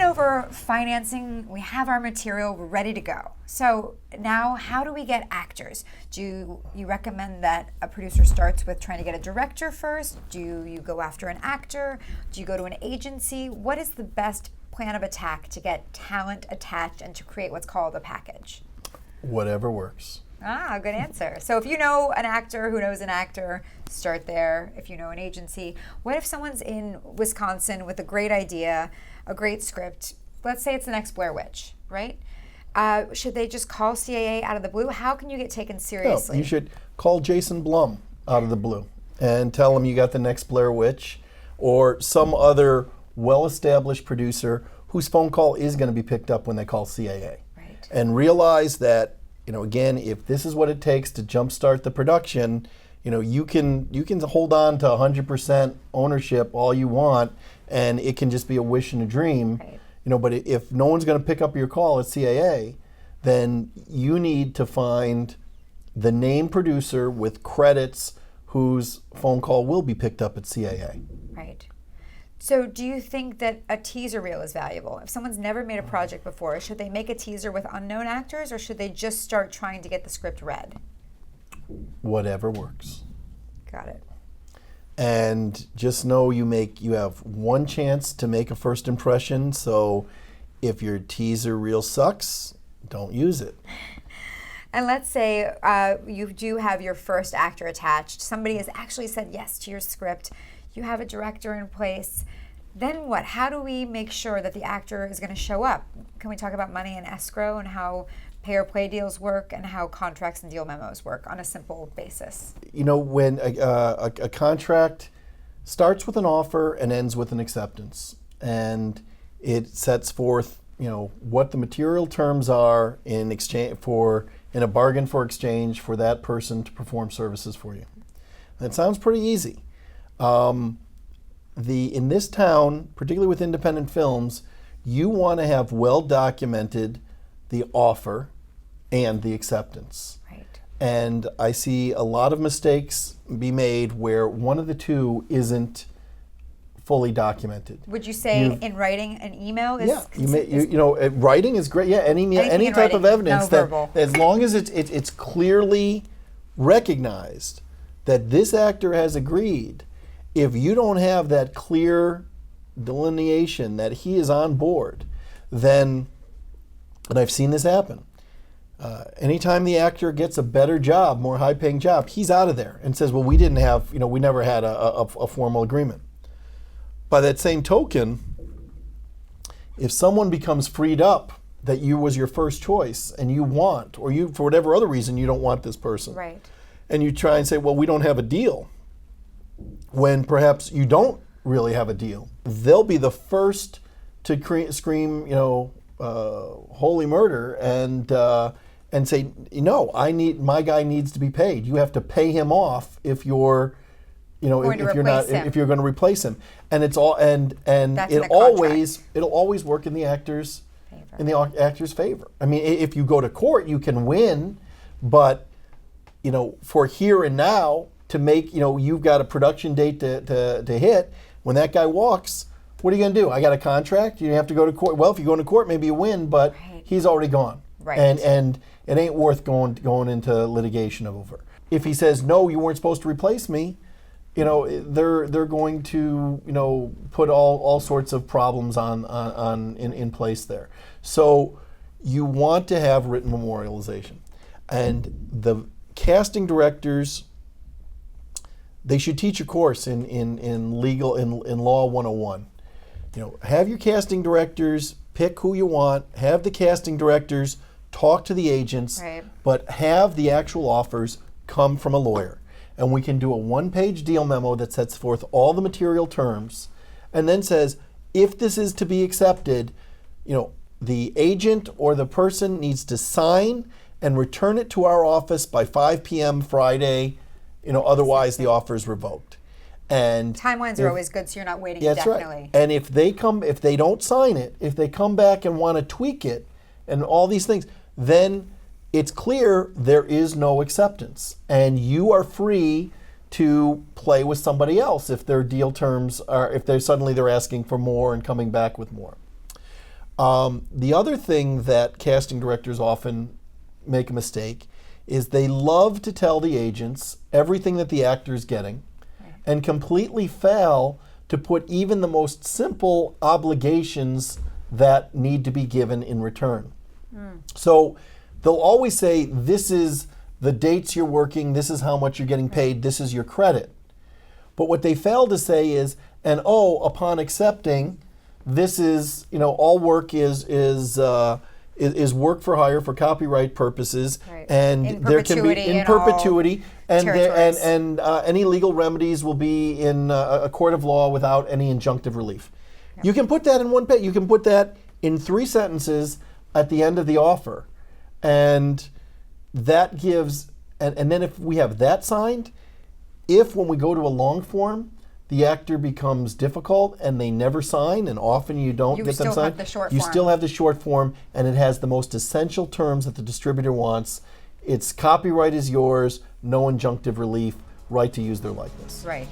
went over financing, we have our material, we're ready to go. So now how do we get actors? Do you recommend that a producer starts with trying to get a director first? Do you go after an actor? Do you go to an agency? What is the best plan of attack to get talent attached and to create what's called a package? Whatever works. Ah, good answer. So if you know an actor who knows an actor, start there. If you know an agency, what if someone's in Wisconsin with a great idea, a great script? Let's say it's the next Blair Witch, right? Should they just call CAA out of the blue? How can you get taken seriously? No, you should call Jason Blum out of the blue and tell him you got the next Blair Witch, or some other well-established producer whose phone call is going to be picked up when they call CAA. Right. And realize that, again, if this is what it takes to jumpstart the production, you can hold on to 100% ownership all you want, and it can just be a wish and a dream. Right. But if no one's going to pick up your call at CAA, then you need to find the name producer with credits whose phone call will be picked up at CAA. Right. So do you think that a teaser reel is valuable? If someone's never made a project before, should they make a teaser with unknown actors, or should they just start trying to get the script read? Whatever works. Got it. And just know you have one chance to make a first impression, so if your teaser reel sucks, don't use it. And let's say you do have your first actor attached. Somebody has actually said yes to your script. You have a director in place. Then what? How do we make sure that the actor is going to show up? Can we talk about money and escrow and how pay or play deals work and how contracts and deal memos work on a simple basis? When a contract starts with an offer and ends with an acceptance, and it sets forth what the material terms are in a bargain for exchange for that person to perform services for you. That sounds pretty easy. In this town, particularly with independent films, you want to have well documented the offer and the acceptance. Right. And I see a lot of mistakes be made where one of the two isn't fully documented. Would you say in writing an email is? Yeah, writing is great. Yeah, any type of evidence that as long as it's clearly recognized that this actor has agreed. If you don't have that clear delineation that he is on board, then, and I've seen this happen, anytime the actor gets a better job, more high-paying job, he's out of there and says, well, we never had a formal agreement. By that same token, if someone becomes freed up that you was your first choice and you want, or you, for whatever other reason, you don't want this person, right, and you try and say, well, we don't have a deal, when perhaps you don't really have a deal, they'll be the first to scream, holy murder, and say, my guy needs to be paid. You have to pay him off if you're, if you're going to replace him. And it's all it'll always work in the actor's favor. I mean, if you go to court, you can win, but for here and now, to make, you've got a production date to hit. When that guy walks, what are you going to do? I got a contract. You have to go to court. Well, if you go into court, maybe you win, but he's already gone. Right. And it ain't worth going into litigation over. If he says, no, you weren't supposed to replace me, they're going to put all sorts of problems in place there. So you want to have written memorialization, and the casting directors, they should teach a course in Law 101. Have your casting directors pick who you want, have the casting directors talk to the agents, right, but have the actual offers come from a lawyer. And we can do a one-page deal memo that sets forth all the material terms and then says, if this is to be accepted, the agent or the person needs to sign and return it to our office by 5 p.m. Friday. Otherwise the offer is revoked. And timelines are always good, so you're not waiting indefinitely. Right. And if they don't sign it, if they come back and want to tweak it and all these things, then it's clear there is no acceptance. And you are free to play with somebody else if their deal terms are, if they're asking for more and coming back with more. The other thing that casting directors often make a mistake is they love to tell the agents everything that the actor is getting and completely fail to put even the most simple obligations that need to be given in return. So they'll always say, this is the dates you're working, this is how much you're getting paid, this is your credit. But what they fail to say is, and upon accepting, this is, all work is work for hire for copyright purposes, and In there can be perpetuity in in all perpetuity, and territories. any legal remedies will be in a court of law without any injunctive relief. You can put that in one page. You can put that in 3 sentences at the end of the offer, and that gives. And then if we have that signed, if when we go to a long form, the actor becomes difficult and they never sign, and often you don't You get them still signed. have the short you form. still have the short form, and it has the most essential terms that the distributor wants. Its copyright is yours, no injunctive relief, right to use their likeness. Right.